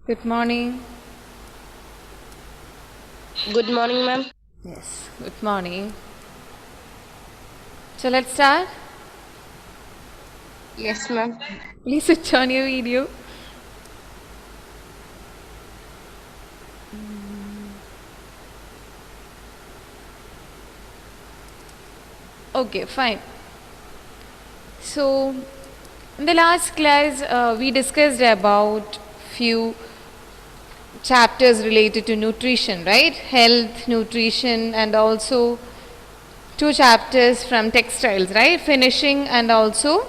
Good morning. Good morning, ma'am. Yes, good morning. So let's start. Yes, ma'am. Please switch on your video. Okay, fine. So in the last class, we discussed about few chapters related to nutrition, right? Health, nutrition, and also two chapters from textiles, right? Finishing and also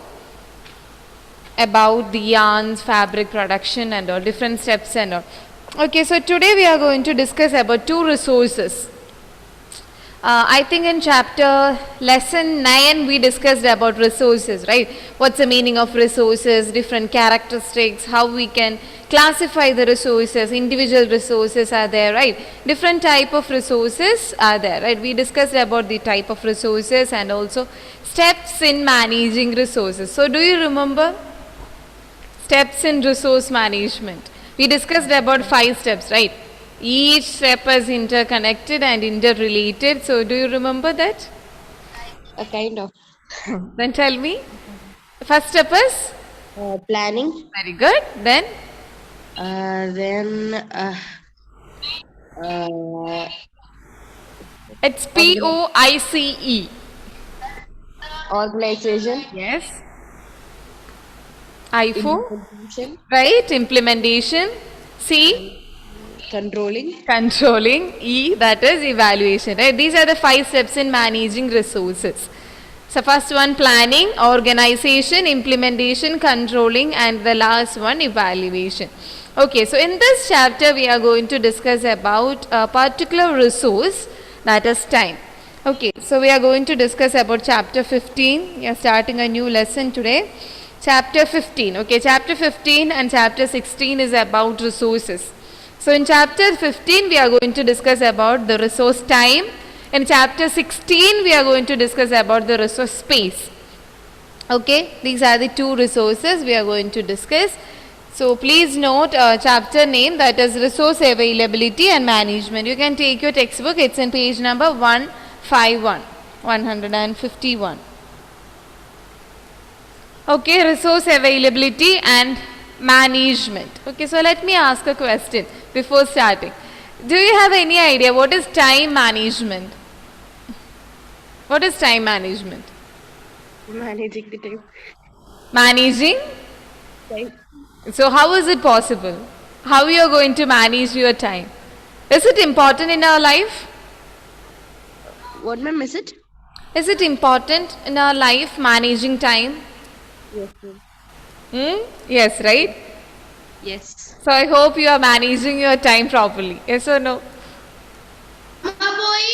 about the yarns, fabric production, and all different steps and all. Okay, so today we are going to discuss about two resources. I think in chapter lesson 9 we discussed about resources, right? What's the meaning of resources, different characteristics, how we can classify the resources, individual resources are there, right? Different type of resources are there, right? We discussed about the type of resources and also steps in managing resources. So do you remember steps in resource management? We discussed about 5 steps, right? Each step is interconnected and interrelated. So, do you remember that? A kind of Then tell me. First step is planning. very good. Then Then uh, it's organ- POICE. organization, Yes. IFO. implementation, Right. Implementation. C. and controlling. Controlling. E. That is evaluation. Right. These are the 5 steps in managing resources. So first one planning, organization, implementation, controlling, and the last one evaluation. Okay, so in this chapter we are going to discuss about a particular resource, that is time. Okay, so we are going to discuss about chapter 15. We are starting a new lesson today. Chapter 15. Okay, chapter 15 and chapter 16 is about resources. So in chapter 15 we are going to discuss about the resource time. In chapter 16, we are going to discuss about the resource space. Okay, these are the two resources we are going to discuss. So please note chapter name, that is resource availability and management. You can take your textbook, it's in page number 151, 151. Okay, resource availability and management. Okay, so let me ask a question before starting. Do you have any idea what is time management? What is time management? Managing the time. Managing. Time. So how is it possible? How you are going to manage your time? Is it important in our life? What, ma'am? Is it? Is it important in our life managing time? Yes, ma'am. Yes, right? Yes. So I hope you are managing your time properly. Yes or no?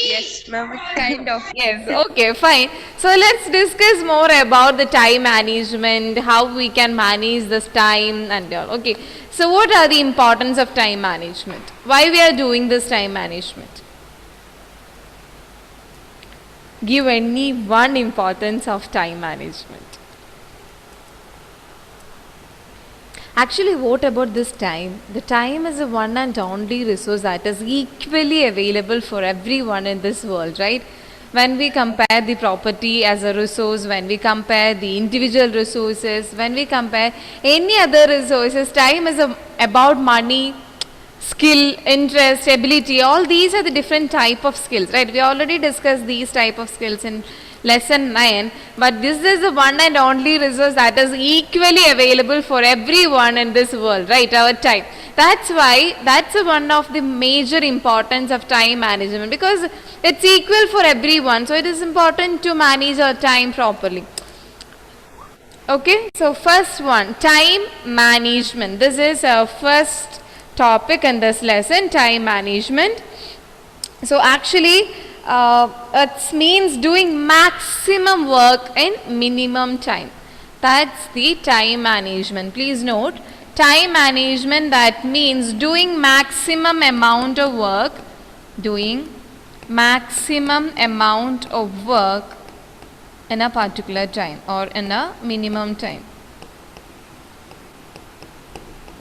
Yes, ma'am. Kind of. Yes, okay, fine. So let's discuss more about the time management, how we can manage this time and all. Okay, so what are the importance of time management? Why we are doing this time management? Give any one importance of time management. Actually, what about this time? The time is a one and only resource that is equally available for everyone in this world, right? When we compare the property as a resource, when we compare the individual resources, when we compare any other resources, time is about money, skill, interest, ability, all these are the different type of skills, right? We already discussed these type of skills in lesson 9, but this is the one and only resource that is equally available for everyone in this world, right? Our time. That's why that's one of the major importance of time management, because it's equal for everyone, so it is important to manage our time properly. Okay, so first one, time management. This is our first topic in this lesson, time management. So actually, it means doing maximum work in minimum time. That's the time management. Please note, time management, that means doing maximum amount of work, doing maximum amount of work in a particular time or in a minimum time.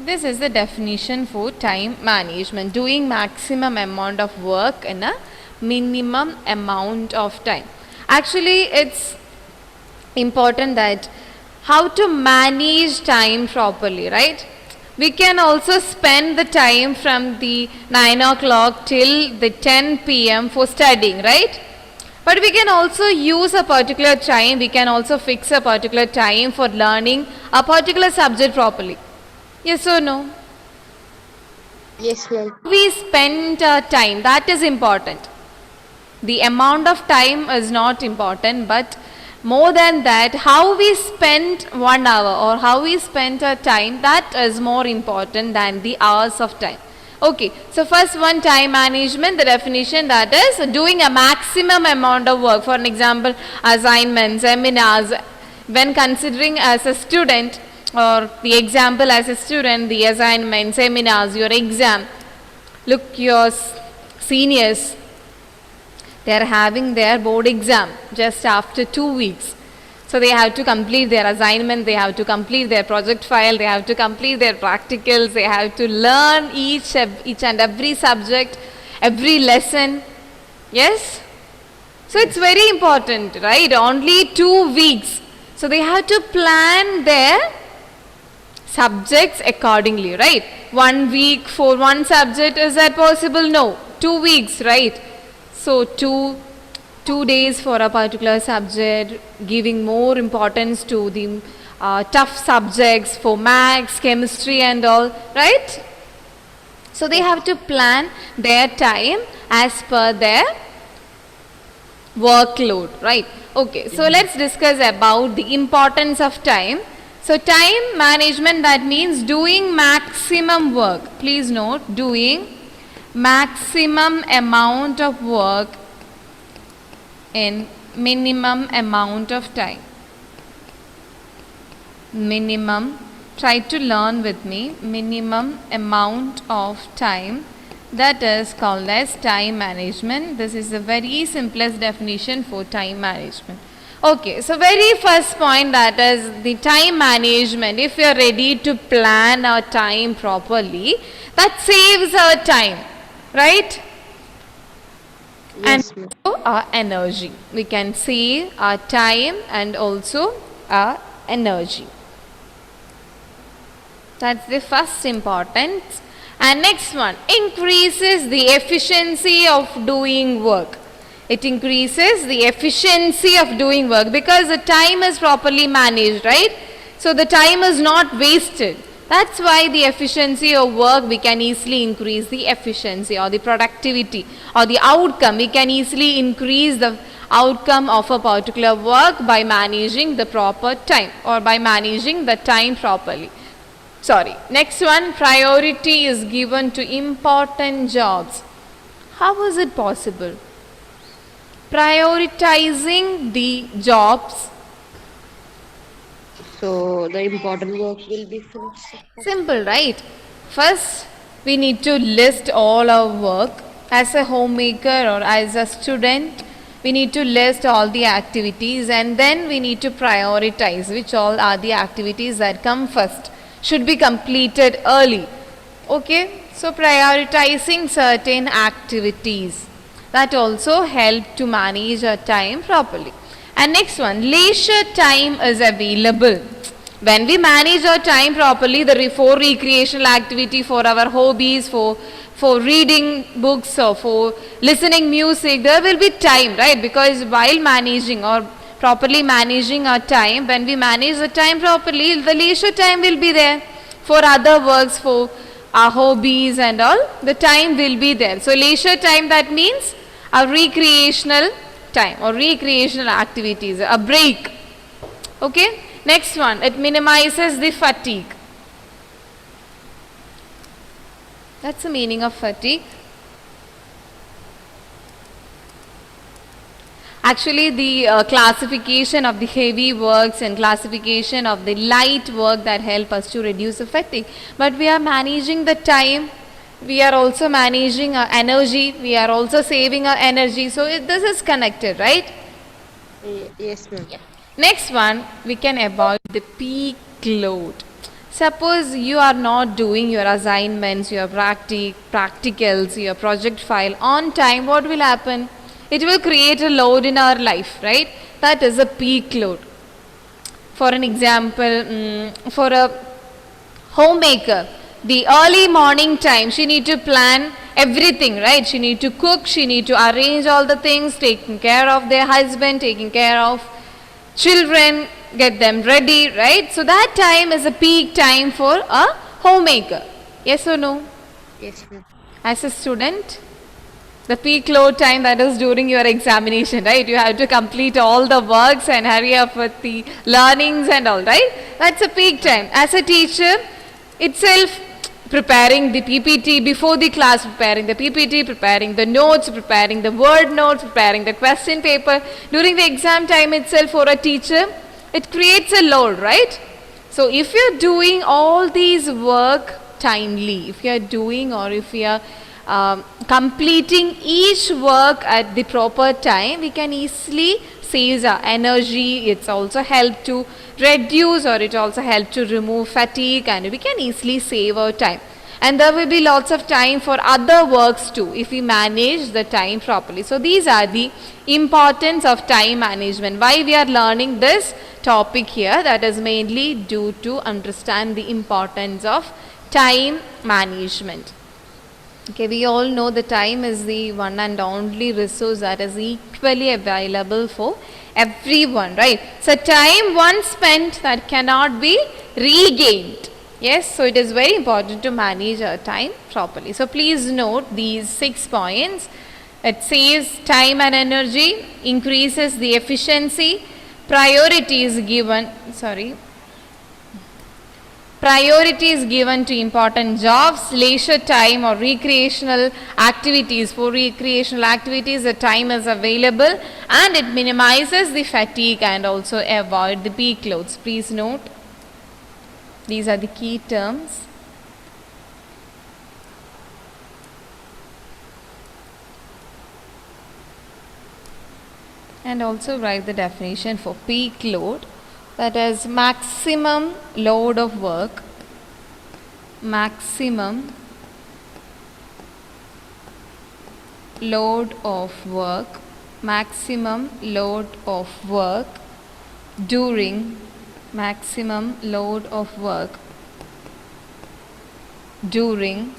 This is the definition for time management, doing maximum amount of work in a minimum amount of time. Actually, it's important that how to manage time properly, right? We can also spend the time from the 9 o'clock till the 10 p.m. for studying, right? But we can also use a particular time, we can also fix a particular time for learning a particular subject properly. Yes or no? Yes, ma'am. We spend time, that is important. The amount of time is not important, but more than that, how we spend 1 hour or how we spend our time, that is more important than the hours of time. Okay, so first one, time management, the definition, that is doing a maximum amount of work. For an example, assignments, seminars. When considering as a student, or the example as a student, the assignment, seminars, your exam, look, your seniors, they are having their board exam just after 2 weeks. So they have to complete their assignment, they have to complete their project file, they have to complete their practicals, they have to learn each and every subject, every lesson. Yes? So it's very important, right? Only 2 weeks. So they have to plan their subjects accordingly, right? 1 week for one subject, is that possible? No. 2 weeks, right? So two days for a particular subject, giving more importance to the tough subjects for maths, chemistry and all, right? So they have to plan their time as per their workload, right? Okay, so let's discuss about the importance of time. So time management, that means doing maximum work. Please note, doing maximum amount of work in minimum amount of time. Minimum, try to learn with me, minimum amount of time, that is called as time management. This is the very simplest definition for time management. Okay, so very first point, that is the time management. If we are ready to plan our time properly, that saves our time, right? Yes, And ma'am. also our energy. We can save our time and also our energy. That's the first importance. And next one, increases the efficiency of doing work. It increases the efficiency of doing work because the time is properly managed, right? So the time is not wasted. That's why the efficiency of work, we can easily increase the efficiency or the productivity or the outcome. We can easily increase the outcome of a particular work by managing the proper time or by managing the time properly. Sorry. Next one, priority is given to important jobs. How is it possible? Prioritizing the jobs. So the important work will be finished. Simple, right? First, we need to list all our work. As a homemaker or as a student, we need to list all the activities and then we need to prioritize which all are the activities that come first. Should be completed early. Okay? So, prioritizing certain activities. That also help to manage our time properly. And next one, leisure time is available. When we manage our time properly, for recreational activity, for our hobbies, for reading books or for listening music, there will be time, right? Because while managing or properly managing our time, when we manage the time properly, the leisure time will be there for other works, for our hobbies and all, the time will be there. So leisure time, that means a recreational time or recreational activities, a break. Okay? Next one, it minimizes the fatigue. That's the meaning of fatigue. Actually, the classification of the heavy works and classification of the light work that help us to reduce the fatigue. But we are managing the time. We are also managing our energy. We are also saving our energy. So this is connected, right? Yes, ma'am. Next one, we can avoid the peak load. Suppose you are not doing your assignments, your practicals, your project file on time, what will happen? It will create a load in our life, right? That is a peak load. For an example, for a homemaker, the early morning time, she need to plan everything, right? She need to cook, she need to arrange all the things, taking care of their husband, taking care of children, get them ready, right? So that time is a peak time for a homemaker. Yes or no? Yes, ma'am. As a student, the peak load time, that is during your examination, right? You have to complete all the works and hurry up with the learnings and all, right? That's a peak time. As a teacher itself, preparing the PPT before the class, preparing the PPT, preparing the notes, preparing the word notes, preparing the question paper during the exam time itself for a teacher, it creates a load, right? So if you're doing all these work timely, if you're doing or if you're completing each work at the proper time, we can easily save our energy. It's also help to reduce or it also help to remove fatigue, and we can easily save our time. And there will be lots of time for other works too if we manage the time properly. So these are the importance of time management. Why we are learning this topic here, that is mainly due to understand the importance of time management. Okay, we all know the time is the one and only resource that is equally available for everyone, right? So time once spent, that cannot be regained. Yes, so it is very important to manage our time properly. So please note these 6 points. It saves time and energy, increases the efficiency, priority is given to important jobs, leisure time or recreational activities. For recreational activities, the time is available and it minimizes the fatigue and also avoid the peak loads. Please note, these are the key terms. And also write the definition for peak load. That is maximum load of work, maximum load of work, maximum load of work during, maximum load of work during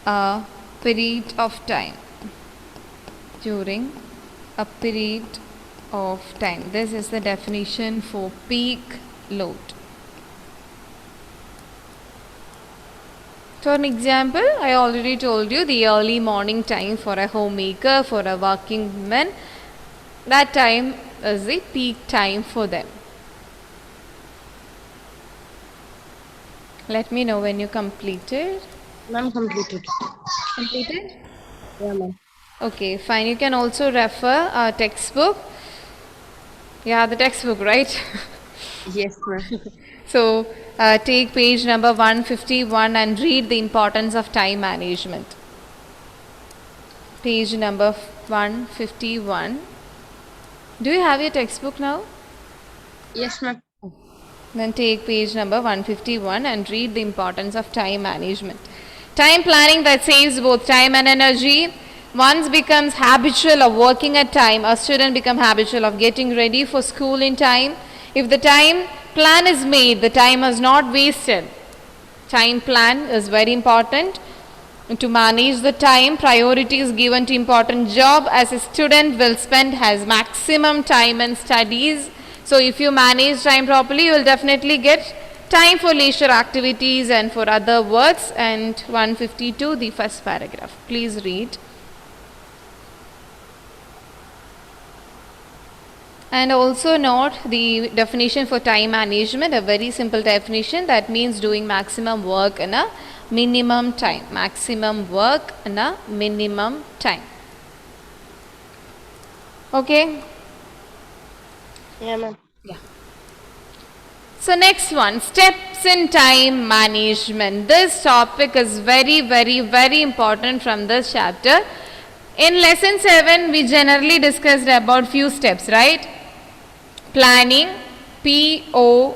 a period of time, during a period of time. This is the definition for peak load. For an example, I already told you the early morning time for a homemaker, for a working woman, that time is the peak time for them. Let me know when you completed. Ma'am, completed. Completed? Yeah, ma'am. Okay, fine. You can also refer a textbook. Yeah, the textbook, right? Yes, ma'am. So, take page number 151 and read the importance of time management. Page number 151. Do you have your textbook now? Yes, ma'am. Then take page number 151 and read the importance of time management. Time planning that saves both time and energy. Once becomes habitual of working at time, a student becomes habitual of getting ready for school in time. If the time plan is made, the time is not wasted. Time plan is very important. To manage the time, priority is given to important job, as a student will spend has maximum time in studies. So if you manage time properly, you will definitely get time for leisure activities and for other works. And 152, the first paragraph. Please read. And also note the definition for time management, a very simple definition that means doing maximum work in a minimum time. Maximum work in a minimum time. Okay? Yeah, ma'am. Yeah. So next one, steps in time management. This topic is very, very, very important from this chapter. In lesson 7, we generally discussed about few steps, right? Planning, POICE,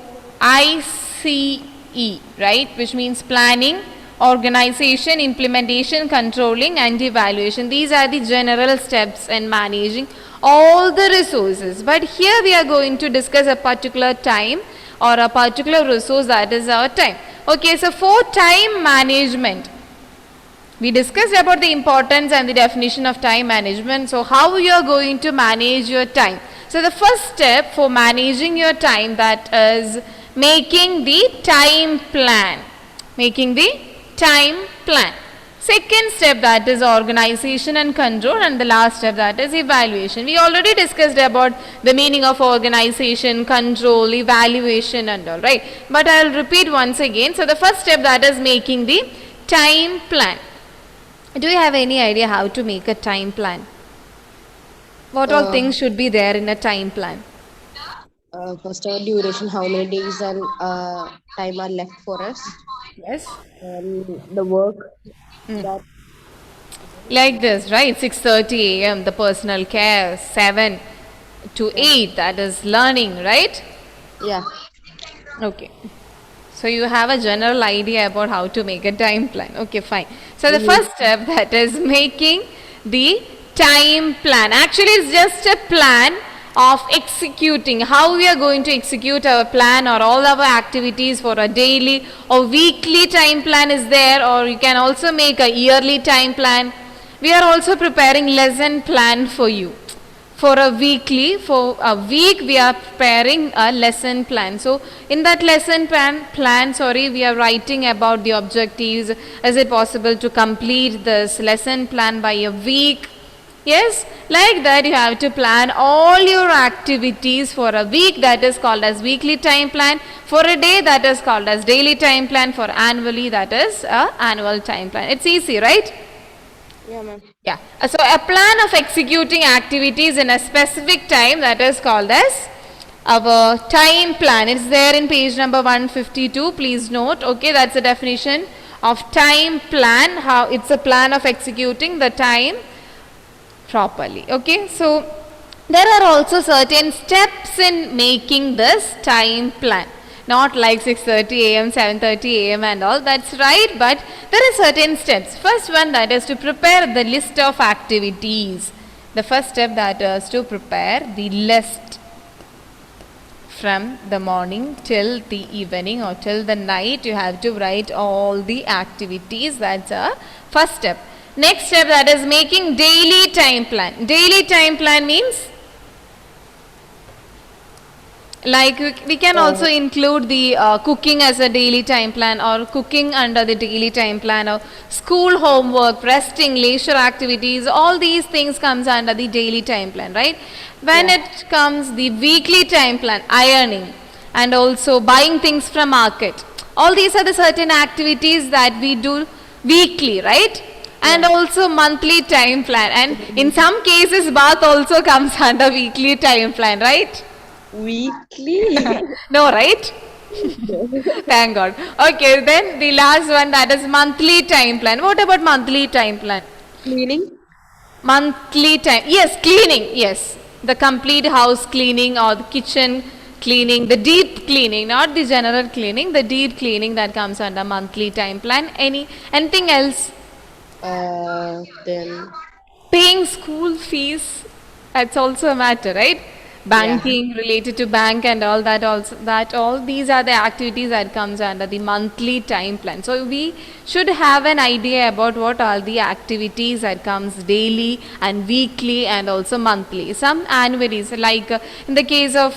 E, right? Which means planning, organization, implementation, controlling, and evaluation. These are the general steps in managing all the resources. But here we are going to discuss a particular time or a particular resource, that is our time. Okay, so for time management, we discussed about the importance and the definition of time management. So how you are going to manage your time? So the first step for managing your time, that is making the time plan. Making the time plan. Second step, that is organization and control, and the last step, that is evaluation. We already discussed about the meaning of organization, control, evaluation and all, right? But I will repeat once again. So the first step, that is making the time plan. Do you have any idea how to make a time plan? What all things should be there in a time plan? First, duration, how many days and time are left for us, Yes. and the work that Like this, right? 6:30 a.m. the personal care, 7 to 8, that is learning, right? yeah. Okay. So you have a general idea about how to make a time plan. Okay, fine. So the first step, that is making the time plan. Actually, it's just a plan of executing, how we are going to execute our plan or all our activities for a daily or weekly time plan is there, or you can also make a yearly time plan. We are also preparing lesson plan for you. For a week we are preparing a lesson plan. So in that lesson plan, we are writing about the objectives. Is it possible to complete this lesson plan by a week? Yes, like that you have to plan all your activities for a week, that is called as weekly time plan. For a day, that is called as daily time plan. For annually, that is annual time plan. It's easy, right? Yeah, ma'am. Yeah. So a plan of executing activities in a specific time, that is called as our time plan. It's there in page number 152. Please note. Okay, that's the definition of time plan. How it's a plan of executing the time properly. Okay, so there are also certain steps in making this time plan. Not like 6:30 a.m., 7:30 a.m. and all. That's right, but there are certain steps. First one, that is to prepare the list of activities. The first step, that is to prepare the list from the morning till the evening or till the night. You have to write all the activities. That's a first step. Next step, that is making daily time plan. Daily time plan means, like we can also include the cooking as a daily time plan, or cooking under the daily time plan, or school homework, resting, leisure activities. All these things comes under the daily time plan, right? When it comes the weekly time plan, ironing and also buying things from market. All these are the certain activities that we do weekly, right? And also monthly time plan, and in some cases bath also comes under weekly time plan, right? Weekly. No, right? Thank God. Okay, then the last one, that is monthly time plan. What about monthly time plan? Cleaning. Monthly time, yes, cleaning, yes. The complete house cleaning or the kitchen cleaning, the deep cleaning, not the general cleaning, the deep cleaning, that comes under monthly time plan. Anything else? Then Paying school fees, that's also a matter, right? Banking, related to bank and all that, also that all these are the activities that comes under the monthly time plan. So we should have an idea about what are the activities that comes daily and weekly and also monthly. Some annuities, like in the case of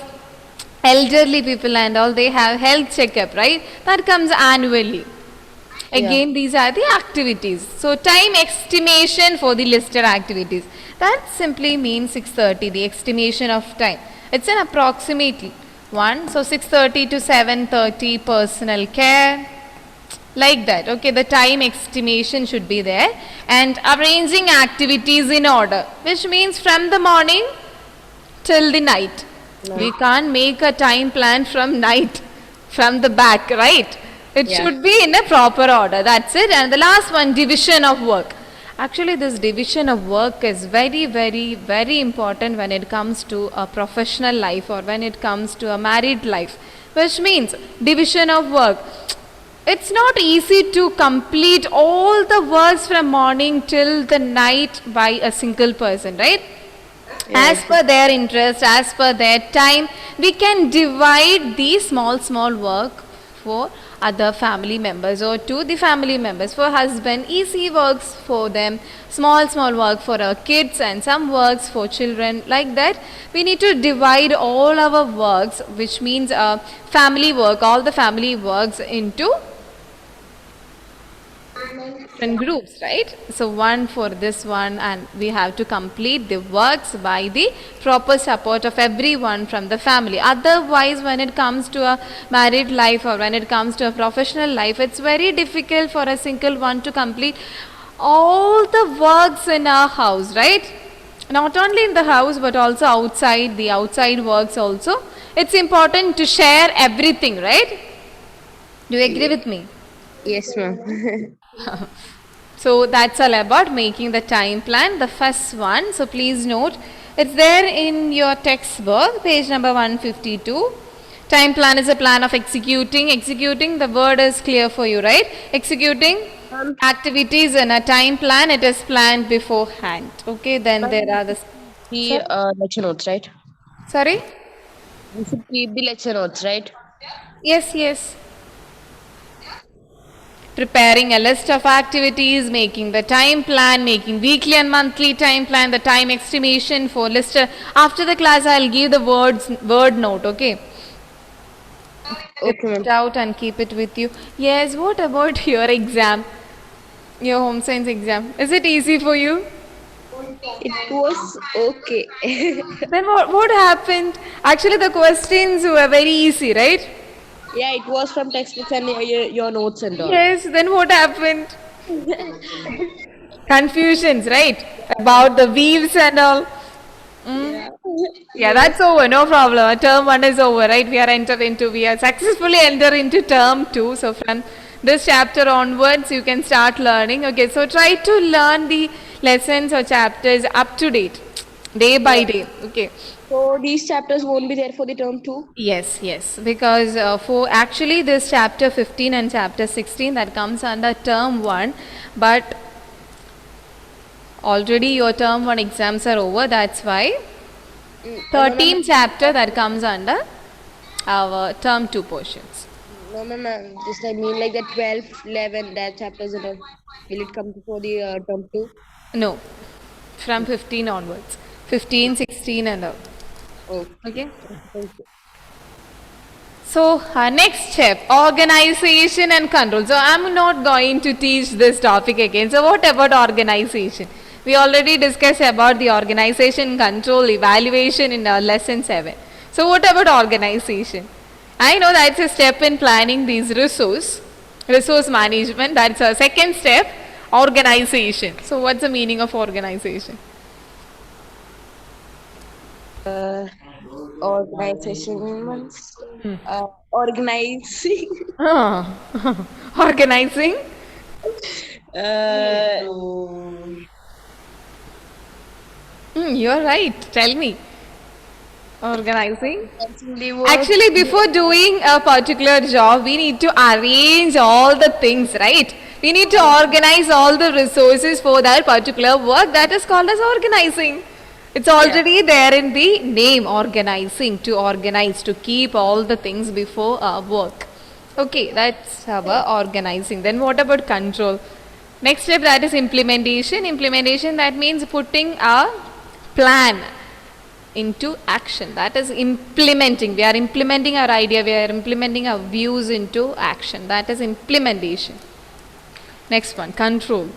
elderly people and all, they have health checkup, right? That comes annually. Again, these are the activities. So time estimation for the listed activities. That simply means 6:30, the estimation of time. It's an approximately one. So 6:30 to 7:30 personal care. Like that. Okay, the time estimation should be there. And arranging activities in order, which means from the morning till the night. We can't make a time plan from night, from the back, right? It should be in a proper order. That's it. And the last one, division of work. Actually, this division of work is very, very, very important when it comes to a professional life or when it comes to a married life. Which means division of work. It's not easy to complete all the works from morning till the night by a single person, right? As per their interest, as per their time, we can divide these small work for other family members or to the family members. For husband, easy works for them, small work for our kids and some works for children, like that. We need to divide all our works, which means family work, all the family works into different groups, right? So one for this one, and we have to complete the works by the proper support of everyone from the family. Otherwise, when it comes to a married life or when it comes to a professional life, it's very difficult for a single one to complete all the works in our house, right? Not only in the house but also outside, the outside works also. It's important to share everything, right? Do you agree with me? Yes, ma'am. So that's all about making the time plan, the first one. So please note, it's there in your textbook, page number 152. Time plan is a plan of executing. Executing, the word is clear for you, right? Executing activities in a time plan, it is planned beforehand. Okay, then there are the... The lecture notes, right? Sorry? We should keep the lecture notes, right? Yes. Preparing a list of activities, making the time plan, making weekly and monthly time plan, the time estimation for list. After the class, I'll give the word note, okay? Okay, Print it ma'am. out and keep it with you. Yes, what about your exam? Your home science exam. Is it easy for you? It was okay. Then what happened? Actually, the questions were very easy, right? Yeah, it was from textbooks and your notes and all. Yes, then what happened? Confusions, right? About the weaves and all. Yeah, that's over, no problem. Term 1 is over, right? We are successfully entered into term 2. So from this chapter onwards, you can start learning. Okay, so try to learn the lessons or chapters up to date, day by day. Okay. So these chapters won't be there for the term 2? Yes, because for actually this chapter 15 and chapter 16 that comes under term 1, but already your term 1 exams are over, that's why 13 chapter that comes under our term 2 portions. No, ma'am. Just I mean like the 12, 11, that chapters and all. Will it come before the term 2? No, from 15 onwards, 15, 16 and all. Oh, Okay. thank you. So next step, organization and control. So I'm not going to teach this topic again. So what about organization? We already discussed about the organization, control, evaluation in lesson 7. So what about organization? I know that's a step in planning these resource management. That's a second step, organization. So what's the meaning of organization? Organization means organizing. Organizing? You're right. Tell me. Organizing. Actually, before doing a particular job, we need to arrange all the things, right? We need to organize all the resources for that particular work. That is called as organizing. It's already there in the name, organizing, to organize, to keep all the things before our work. Okay, that's our organizing. Then what about control? Next step, that is implementation. Implementation, that means putting a plan into action. That is implementing. We are implementing our idea, we are implementing our views into action. That is implementation. Next one, control.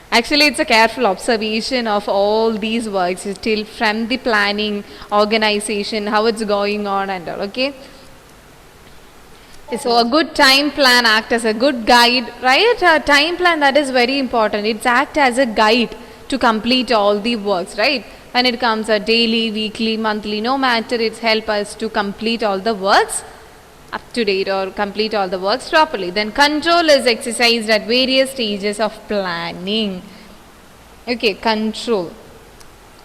Actually, it's a careful observation of all these works till from the planning, organization, how it's going on and all, okay? So a good time plan act as a good guide, right? A time plan, that is very important. It's act as a guide to complete all the works, right? When it comes a daily, weekly, monthly, no matter, it's help us to complete all the works up to date or complete all the works properly. Then control is exercised at various stages of planning. Okay, control.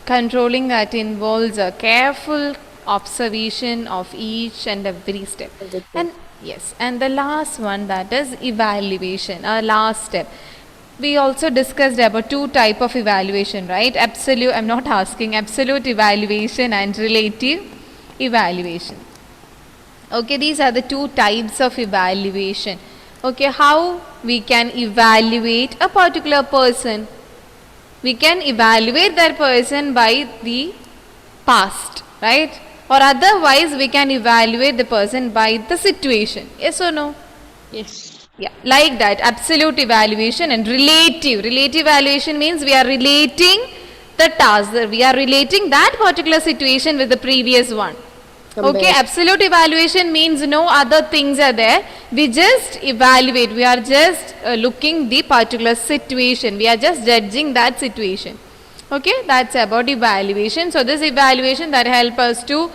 Controlling, that involves a careful observation of each and every step. Everything. And yes, and the last one, that is evaluation, our last step. We also discussed about two type of evaluation, right? Absolute, I'm not asking, absolute evaluation and relative evaluation. Okay, these are the two types of evaluation. Okay, how we can evaluate a particular person? We can evaluate that person by the past, right? Or otherwise we can evaluate the person by the situation. Yes or no? Yes. Yeah, like that. Absolute evaluation and relative. Relative evaluation means we are relating the task. We are relating that particular situation with the previous one. Compare. Okay, absolute evaluation means no other things are there. We just evaluate. We are just looking the particular situation. We are just judging that situation. Okay, that's about evaluation. So this evaluation that help us to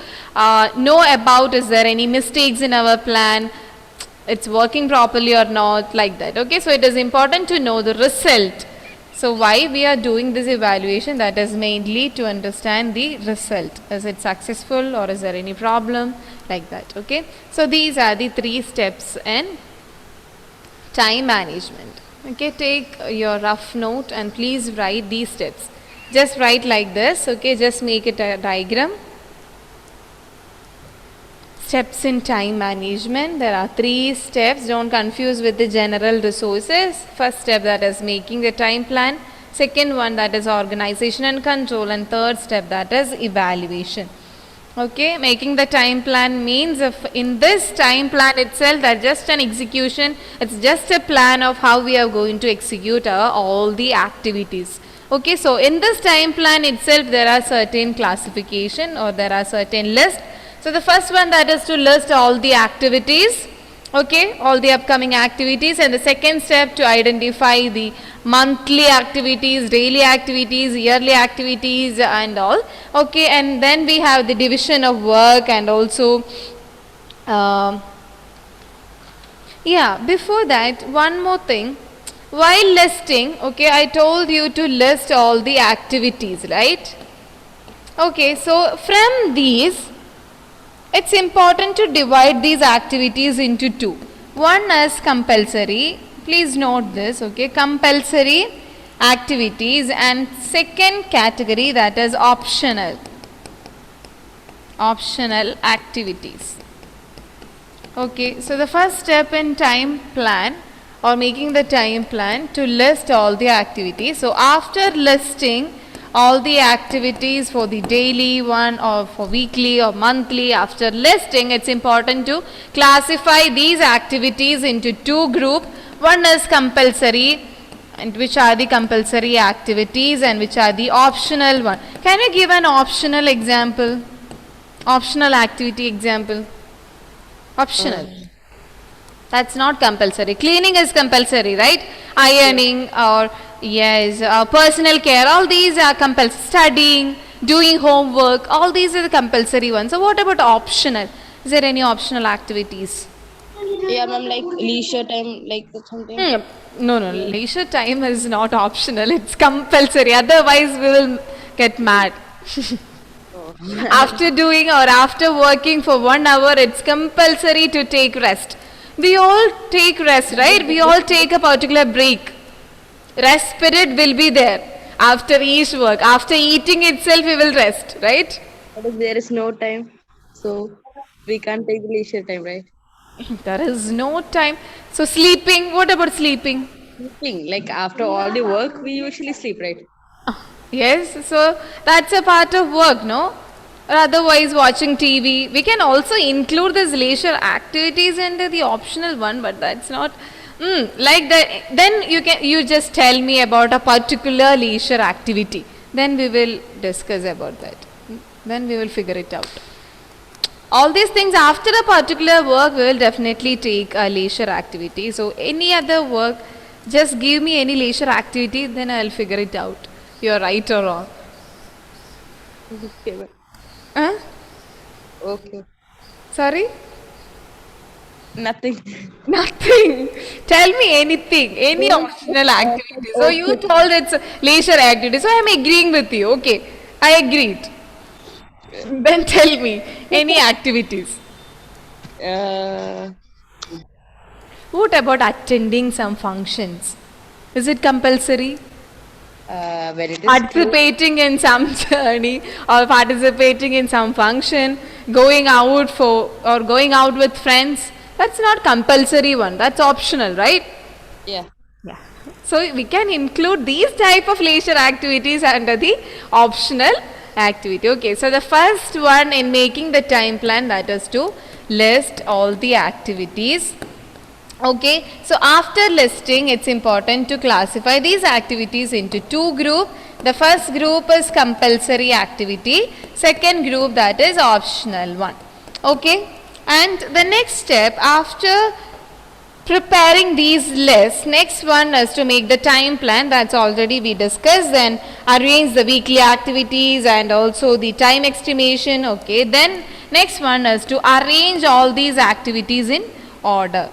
know about is there any mistakes in our plan, it's working properly or not, like that. Okay, so it is important to know the result. So why we are doing this evaluation? That is mainly to understand the result. Is it successful or is there any problem, like that. Okay, so these are the 3 steps in time management. Okay, take your rough note and please write these steps. Just write like this. Okay, just make it a diagram. Steps in time management. There are 3 steps. Don't confuse with the general resources. First step, that is making the time plan. Second one, that is organization and control. And third step, that is evaluation. Okay, making the time plan means if in this time plan itself, that's just an execution. It's just a plan of how we are going to execute all the activities. Okay, so in this time plan itself, there are certain classification or there are certain list. So the first one, that is to list all the activities, okay, all the upcoming activities, and the second step to identify the monthly activities, daily activities, yearly activities and all. Okay, and then we have the division of work and also yeah, before that, one more thing. While listing, okay, I told you to list all the activities, right? Okay, so from these, it's important to divide these activities into 2. One is compulsory. Please note this, okay, compulsory activities, and second category, that is optional. Optional activities. Okay, so the first step in time plan or making the time plan to list all the activities. So after listing all the activities for the daily one or for weekly or monthly, after listing, it's important to classify these activities into 2 groups. One is compulsory, and which are the compulsory activities, and which are the optional one. Can you give an optional example? Optional activity example. Optional. That's not compulsory. Cleaning is compulsory, right? Ironing or yes, personal care, all these are compulsory. Studying, doing homework, all these are the compulsory ones. So what about optional? Is there any optional activities? Yeah, ma'am, like leisure time, like something. No, no, leisure time is not optional. It's compulsory. Otherwise, we will get mad. After doing or after working for 1 hour, it's compulsory to take rest. We all take rest, right? We all take a particular break. Rest period will be there after each work. After eating itself, we will rest, right? But if there is no time, so we can't take the leisure time, right? There is no time. So sleeping, what about sleeping? Sleeping, like after all the work, we usually sleep, right? Yes, so that's a part of work, no? Or otherwise watching TV. We can also include this leisure activities into the optional one, but that's not like that. Then you just tell me about a particular leisure activity. Then we will discuss about that. Then we will figure it out. All these things after a particular work, we will definitely take a leisure activity. So any other work, just give me any leisure activity, then I will figure it out. You're right or wrong. Okay, ma'am. Huh? Okay. Sorry? Nothing. Nothing. Tell me anything, any optional activity. So you told it's leisure activity. So I'm agreeing with you. Okay, I agreed. Then tell me any activities. Uh, What about attending some functions? Is it compulsory? when it is school, Participating in some journey or participating in some function, going out for or going out with friends, that's not compulsory one, that's optional, right? yeah. Yeah. So we can include these type of leisure activities under the optional activity. Okay, so the first one in making the time plan, that is to list all the activities. Okay, so after listing, it's important to classify these activities into two groups. The first group is compulsory activity, second group, that is optional one. Okay, and the next step after preparing these lists, next one is to make the time plan, that's already we discussed. Then arrange the weekly activities and also the time estimation. Okay, then next one is to arrange all these activities in order.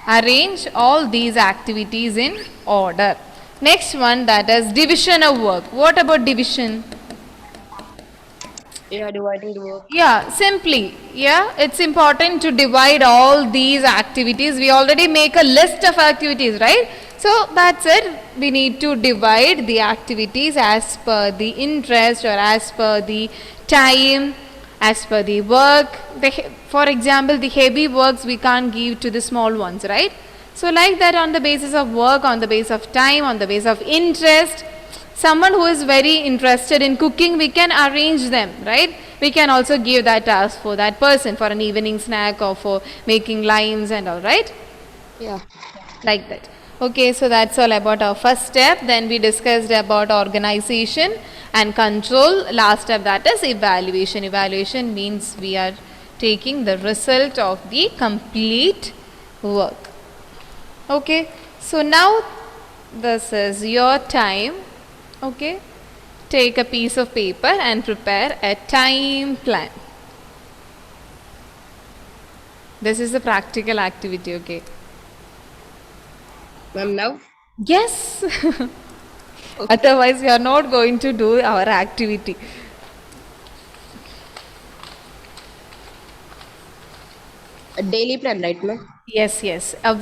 Arrange all these activities in order. Next one, that is division of work. What about division? Yeah, dividing the work. Yeah, simply, yeah, it's important to divide all these activities. We already make a list of activities, right? So that's it. We need to divide the activities as per the interest or as per the time, as per the work. For example, the heavy works we can't give to the small ones, right? So like that, on the basis of work, on the basis of time, on the basis of interest, someone who is very interested in cooking, we can arrange them, right? We can also give that task for that person for an evening snack or for making limes and all, right? Yeah. Like that. Okay, so that's all about our first step. Then we discussed about organization and control. Last step, that is evaluation. Evaluation means we are taking the result of the complete work. Okay, so now this is your time. Okay, take a piece of paper and prepare a time plan. This is a practical activity. Okay, Ma'am, now? yes. Okay. Otherwise we are not going to do our activity. A daily plan, right, ma'am? Yes, yes, a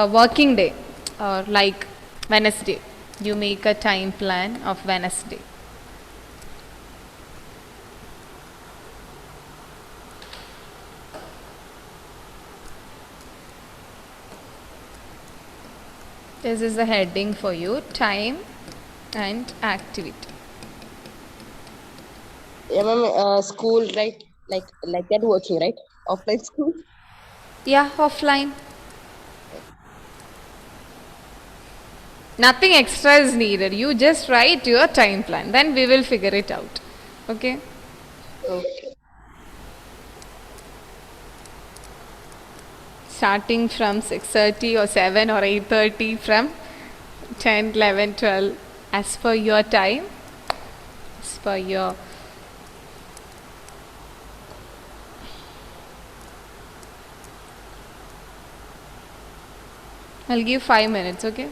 working day or like Wednesday, you make a time plan of Wednesday. This is the heading for you, time and activity. Yeah, ma'am. School, right? Like that working, right? Offline school. Yeah, offline. Nothing extra is needed. You just write your time plan. Then we will figure it out. Okay. Okay. Starting from 6:30 or 7 or 8:30, from 10, 11, 12, as per your time, as per your. I'll give 5 minutes, okay?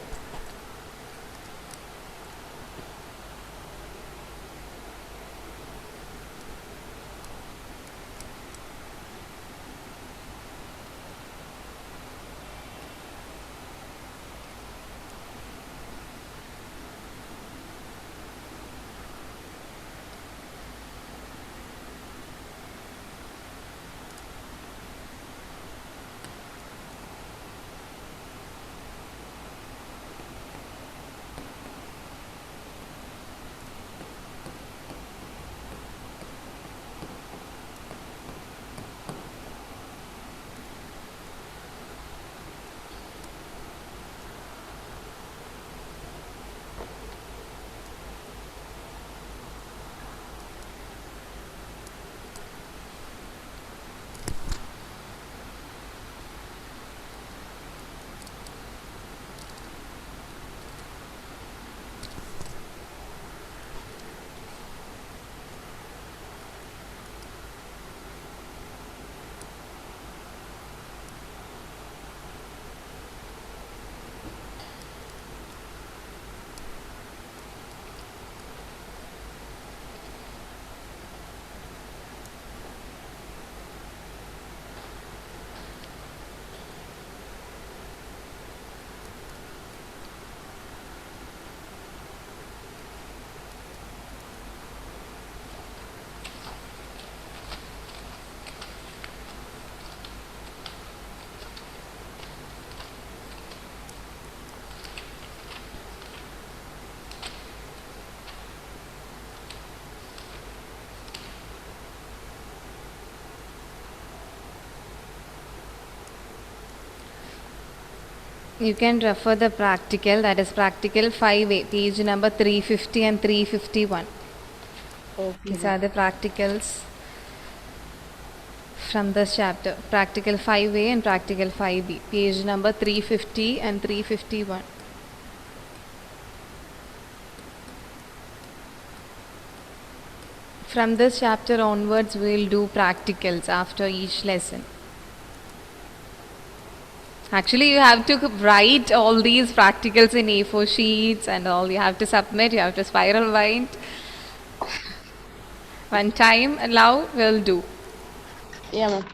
You can refer the practical, that is practical 5A, page number 350 and 351. Okay, These ma'am. are the practicals from this chapter. Practical 5A and practical 5B, page number 350 and 351. From this chapter onwards, we will do practicals after each lesson. Actually, you have to write all these practicals in A4 sheets and all. You have to submit, you have to spiral bind. When time allow, we'll do. Yeah, ma'am.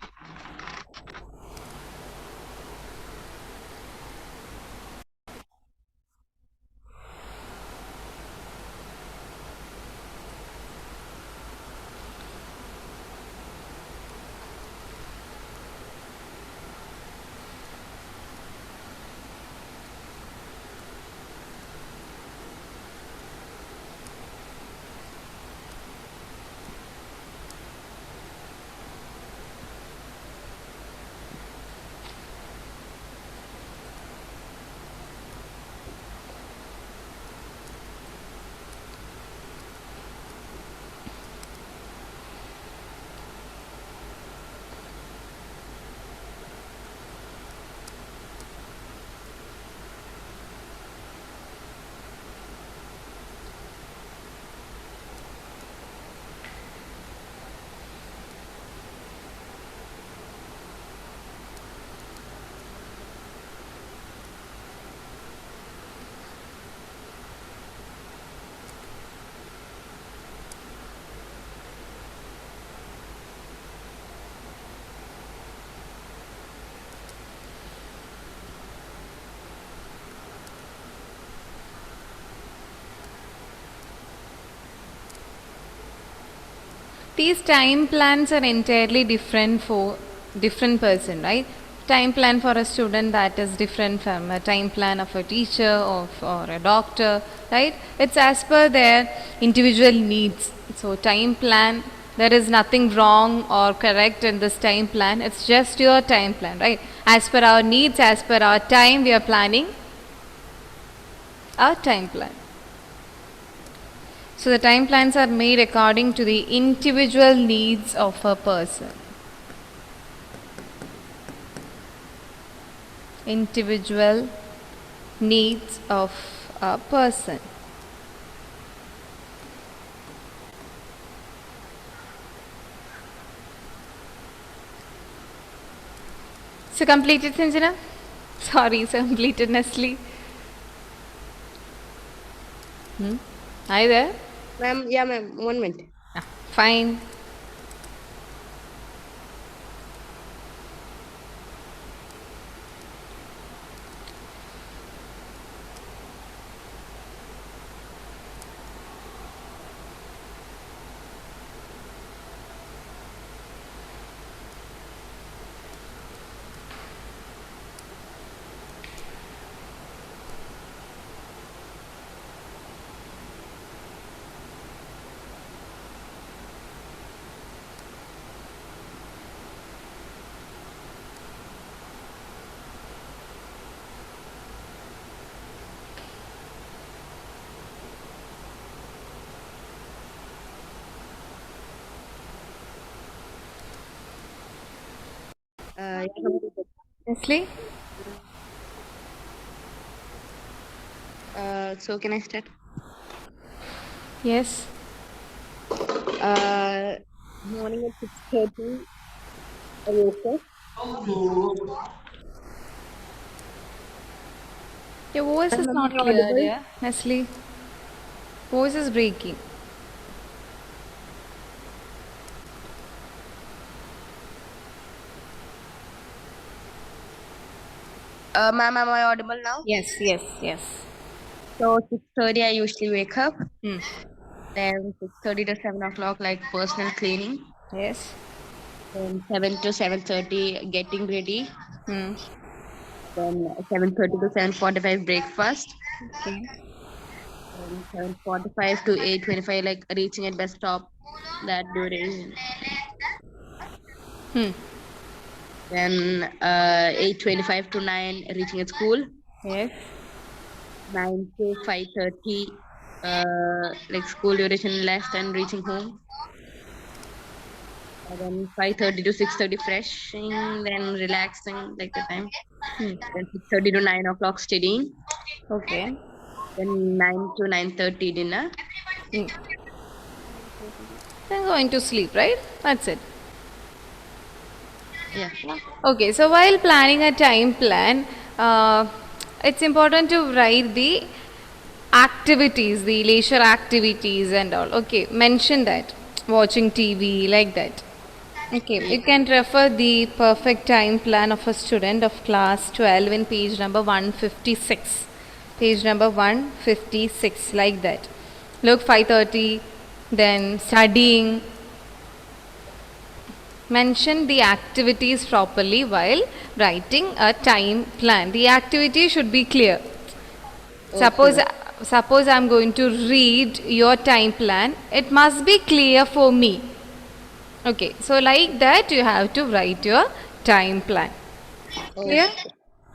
These time plans are entirely different for different person, right? Time plan for a student that is different from a time plan of a teacher or a doctor, right? It's as per their individual needs. So time plan, there is nothing wrong or correct in this time plan. It's just your time plan, right? As per our needs, as per our time, we are planning our time plan. So the time plans are made according to the individual needs of a person. Individual needs of a person. So completed, Sanjana? Sorry, so completed, Nestle. Are you there? Ma'am, yeah, ma'am. 1 minute. Ah, fine. Yeah, completed. Nestle? So can I start? Yes. Morning at 6:30. I woke up. Your voice is Ma'am, am not I clear, audible? dear. Nestle. Voice is breaking. Ma'am, am I audible now? Yes, yes, yes. So 6:30, I usually wake up. Hmm. Then 6:30 to 7 o'clock, like personal cleaning. Yes. Then 7 to 7:30, getting ready. Hmm. Then 7:30 to 7:45, breakfast. Okay. Then 7:45 to 8:25, like reaching at bus stop. That duration. Hmm. Then 8:25 to 9, reaching at school. Yes. 9 to 5:30. Like school duration left and reaching home. And then 5:30 to 6:30 freshing, then relaxing like the time. Hmm. Then 6:30 to 9 o'clock studying. Okay. Then 9 to 9:30 dinner. Hmm. Then going to sleep, right? That's it. Yeah. Okay, so while planning a time plan, it's important to write the activities, the leisure activities and all. Okay, mention that. Watching TV, like that. Okay, you can refer the perfect time plan of a student of class 12 in page number 156. Page number 156, like that. Look, 5:30, then studying. Mention the activities properly while writing a time plan. The activity should be clear. Okay. Suppose I'm going to read your time plan. It must be clear for me. Okay, so like that you have to write your time plan. Okay. Clear?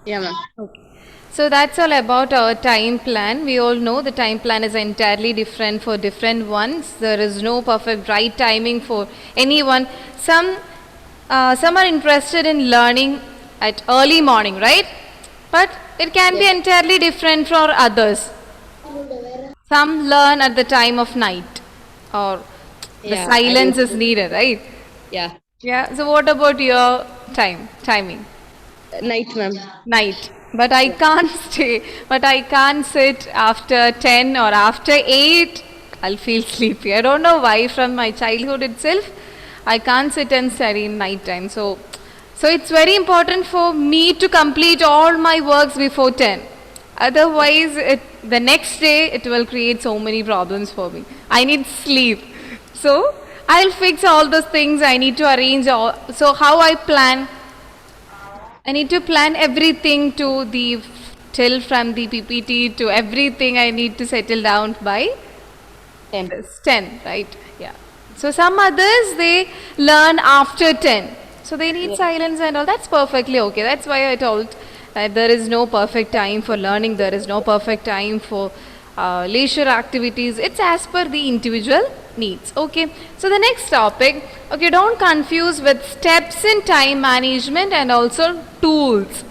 Yeah, ma'am. Okay. So that's all about our time plan. We all know the time plan is entirely different for different ones. There is no perfect right timing for anyone. Some are interested in learning at early morning, right? But it can be entirely different for others. Some learn at the time of night, or the Yeah, I silence is used to. needed, right? Yeah. Yeah. So what about your timing? Night, ma'am. Night. But I Yeah. can't stay. But I can't sit after 10 or after 8. I'll feel sleepy. I don't know why. From my childhood itself, I can't sit and study in night time. So it's very important for me to complete all my works before 10. Otherwise, the next day it will create so many problems for me. I need sleep. So I'll fix all those things. I need to arrange all. So how I plan? I need to plan everything to the till from the PPT to everything I need to settle down by 10. this 10, right? Yeah. So some others they learn after 10. So they need Yeah. silence and all. That's perfectly okay. That's why I told that there is no perfect time for learning. There is no perfect time for leisure activities. It's as per the individual needs. Okay. So the next topic. Okay, don't confuse with steps in time management and also tools.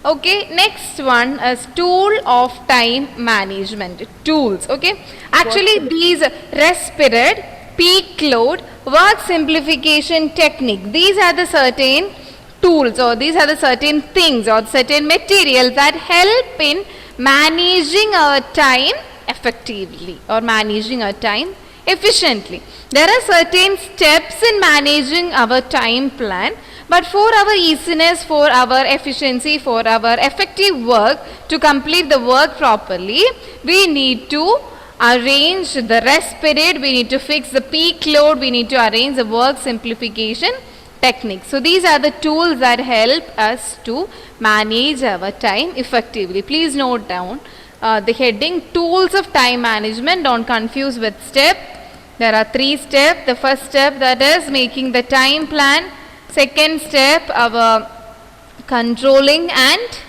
Okay, next one is tool of time management. Tools. Okay, actually these rest period, peak load, work simplification technique. These are the certain tools, or these are the certain things or certain materials that help in managing our time effectively or managing our time efficiently. There are certain steps in managing our time plan, but for our easiness, for our efficiency, for our effective work, to complete the work properly, we need to arrange the rest period, we need to fix the peak load, we need to arrange the work simplification technique. So these are the tools that help us to manage our time effectively. Please note down the heading tools of time management. Don't confuse with step. There are 3 steps. The first step, that is making the time plan. Second step, our controlling and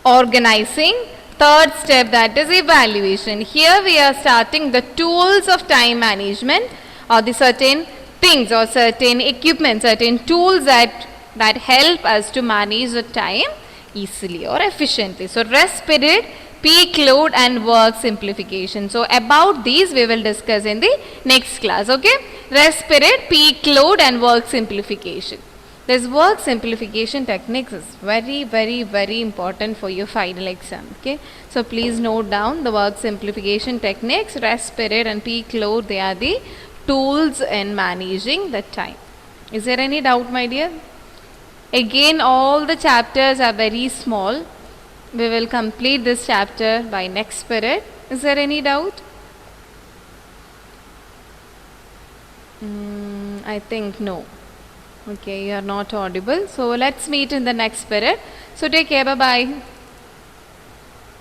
organizing. Third step, that is evaluation. Here we are starting the tools of time management, or the certain things or certain equipment, certain tools that help us to manage the time easily or efficiently. So rest period, peak load and work simplification. So about these we will discuss in the next class. Okay, rest period, peak load and work simplification. This work simplification techniques is very important for your final exam. Okay, so please note down the work simplification techniques, rest period and peak load. They are the tools in managing the time. Is there any doubt, my dear? Again, all the chapters are very small. We will complete this chapter by next period. Is there any doubt? I think no. Okay, you are not audible. So let's meet in the next period. So take care. Bye bye.